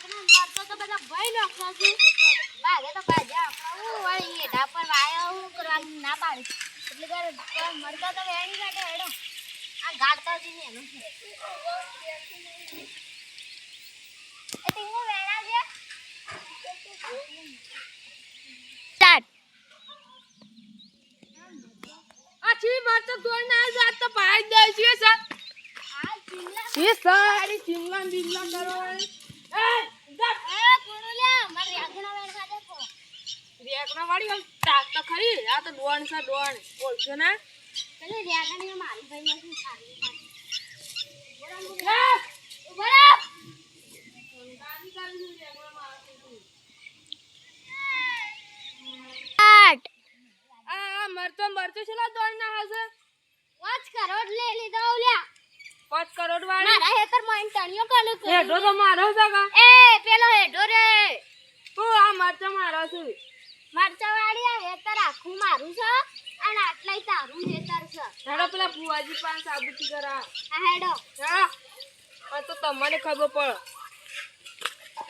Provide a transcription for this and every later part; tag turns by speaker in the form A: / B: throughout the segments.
A: મરતો તો બધા ભાઈ નાખવા છે ભાગે તો ભાજ્યા આપણા હું વળી એઢા પર વાયો હું કરવાની ના પાડી એટલે કે મરતો તો વેણી કાઢે હેડો આ ગાડતા જ ને એનું એ ટીંગો વેણા છે સ્ટાર્ટ
B: આ છી મરતો દોડ ના જાત તો પાડી દે છે સર
A: આ ચિલ્લા
B: એ સારી ચિલ્લા બિલ્લા કરો એ
A: કોણ લે મારે આગળ વેણવા દે તો
B: રેકડા વાળી આમ તાક તો ખરી આ તો દોણ છે દોણ બોલજો ના
A: પેલે રેગાની મારી ભાઈ નથી સારી
B: એ
A: ઉભરા
B: ગાડી ચાલી રેકડા મારતો
A: સ્ટાર્ટ
B: આ મરતો છેલા દોડ ના હશે
A: 5 કરોડ લે લીધા ઓલ્યા
B: 5 કરોડ વાળી
A: મારા હેતર માં તણિયો કાલે
B: હેડો તો મારો છે કા
A: એ પેલો હેડો રે
B: તું આ મરતો મારો છું
A: મરચા વાળી આ હેતર આખું મારું છે અને આટલાય તારું હેતર છે
B: હેડો પેલા ફુવાજી પાંચ સાબુતી કરા
A: આ હેડો
B: હા આ તો તમને ખબર પડે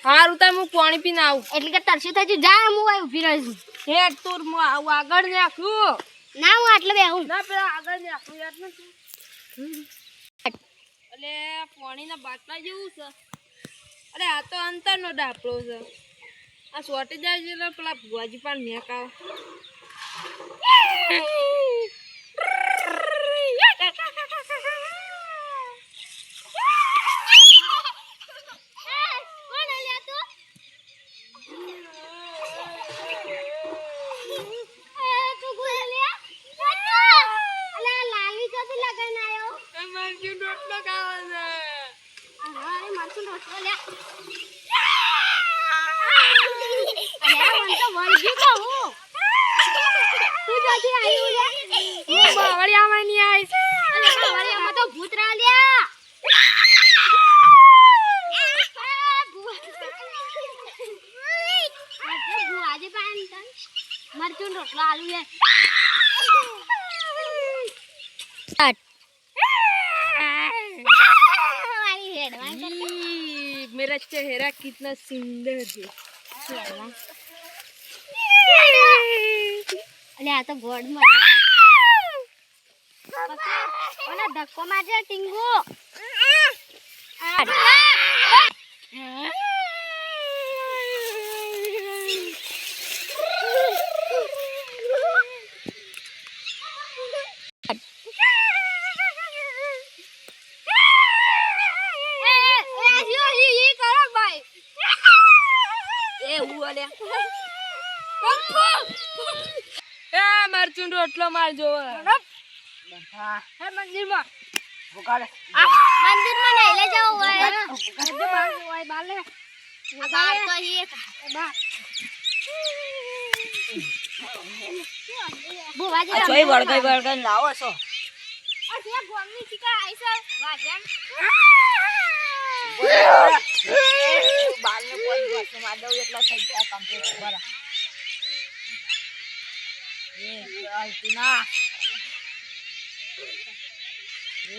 B: હારું તાર હું પાણી પીને આવું
A: એટલે કે તરસી થઈ જા હું આય ઊભી રહીશ
B: હેડ તું હું આવું આગળ ને આખું
A: ના હું આટલે બેહું
B: ના પેલા આગળ ને આખું યાદ નથી એટલે પાણીના બાટલા જેવું છે અરે આ તો અંતરનો ડાપલો છે આ સોટી જાય છે એટલે પેલા ભુવાજી પણ મેકાવ
A: કોણ આલ્યા તું તું બોલ્યા અલા લાલી ચોથી લગાઈને આયો
B: મરચું રોટલો ખાવા છે
A: હા એ મરચું રોટલો લે અરે મન તો વળગ્યું તો હું તું જોતી આવ્યું લે
B: હું બાવળિયામાં નહીં આવીશ
A: અરે બાવળિયામાં તો ભૂત રાલ્યા આજે પાણી તન મરચું રોટલો આલુ લે સ્ટાર્ટ વાળી હેડ
B: मेरा चेहरा कितना सुंदर है
A: અલે આ તો ગોડ માં ઓને ધક્કો મારજે ટીંગુ
B: મરચું રોટલો મારજો મંદિરમાં
A: મંદિર માં નહીં લે જાવ હોય
B: બાલે
A: બાર તો હી બુવાજી
B: જોઈ વળગાઈ લાવો છો
A: આ જે ગોમની ચીકા આઈ છે વાજન
B: બાલને કોઈ વર્ષ માં દઉં એટલા થઈ ગયા કમ્પ્લીટ બરા એ આલતીના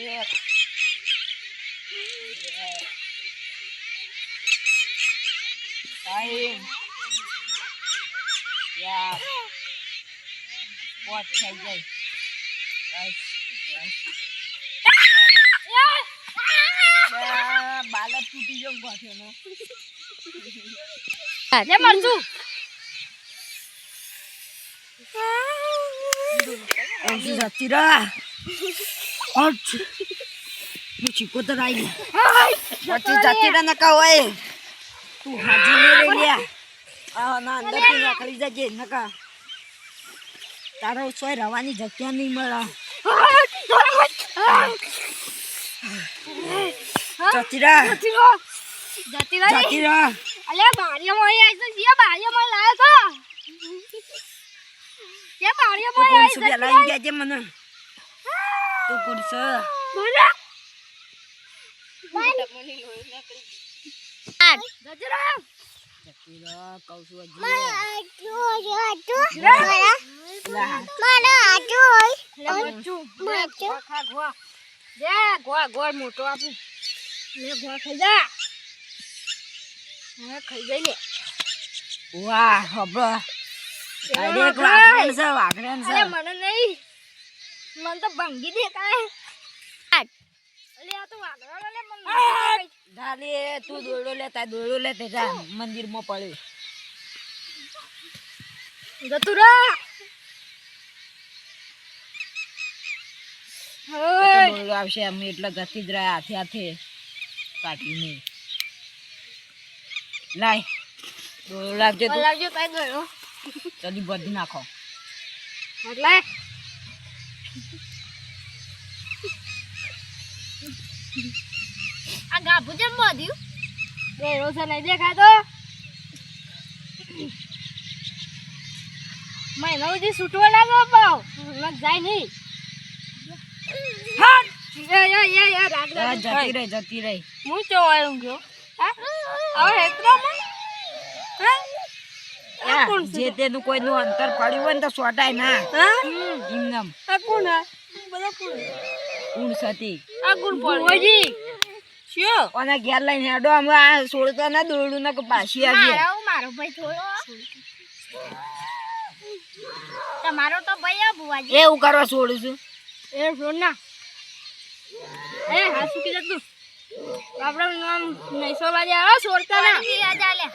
B: એક ટાઈમ યાર પોચ થઈ જાય બાલક તૂટી ગયો ગોઠે નો
A: લે મરચું
B: જતીરા ચીકો તો રાઈ જતીરા નકા હોય તું હાજી લે લ્યા આ ના અંદર થી રાખડી જજે નકા તારો સોય રવાની જગ્યા નહીં મળે જતીરા જતીરા
A: અલે બારીયામાં આઈ છે જે બારીયામાં લાયો તો કે બારીયામાં આઈ છે
B: પેલા ગયા છે મને તું કોણ છે
A: બોલા જજરા
B: જતીરા કૌસુ હજી
A: જે ગોળ ગોળ મોટો આપું લે ગોળ ખાઈ જા હવે ખાઈ જઈ લે
B: વાહ હબળો અરે એક વાઘરણ છે
A: અરે મને નહીં મને તો ભંગી દેખાય અલે આ તો વાગડા લે મને
B: ધાલે તું દોડો લે તે જા મંદિરમાં પડ્યો
A: ગતુરા
B: દોડો આવશે અમે એટલે ગતિ જ રહ્યા હાથે કાઢીને લાય દોડો લાવજે તું
A: લાવજો કઈ ગયો
B: જલ્દી બધી નાખો
A: એટલે આ ગાભુ જેમ બાંધ્યું ગયો છે નહીં દેખાતો મહિનો સુધી છૂટવા લાગો ભાવ જાય નહીં
B: જતી રહી
A: હું ચોવાયું ગયો હવે હેતરામાં
B: જે તેનું કોઈનું અંતર પડ્યું હોય ને તો સોટાય ના એમનેમ
A: આ કોણ બધા કોણ
B: ઊંડ સતી
A: આ કોણ પડ્યું શું
B: અને ઘેર લઈને હેડો અમે આ છોડતા ના દોડું ના પાછી આવી
A: મારો ભાઈ થોડો તમારો તો ભાઈ બુવાજી
B: એવું કરવા છોડું છું
A: એ છોડ ના એ હા સુકી જતું આપણે નામ નૈસો વાજે આવો છોડતા ના યાદ આલે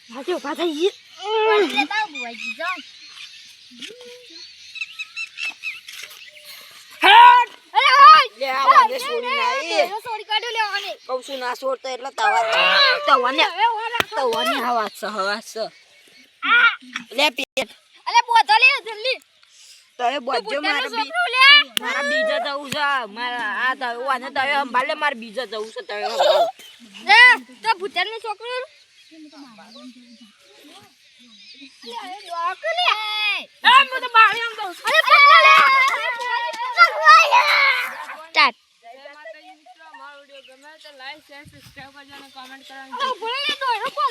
A: હાજો પાછા ઈ લેતા બુવાજી જાઓ
B: લે આવાને છોડી નાઈ
A: છોડી કાઢ્યો લેવાને
B: કહું છું ના છોડતો એટલે તવાની હવા છે લે પેટ
A: અલે બોધો લે જલ્દી
B: તય બજો મારા બીજા જવું છે મારા આ તય વાને તય સંભાળે મારે બીજા જવું છે તય
A: એ તો ભૂતરની છોકરો
C: લાઈક શેર સબસ્ક્રાઇબ કરજો અને કમેન્ટ કરવાનું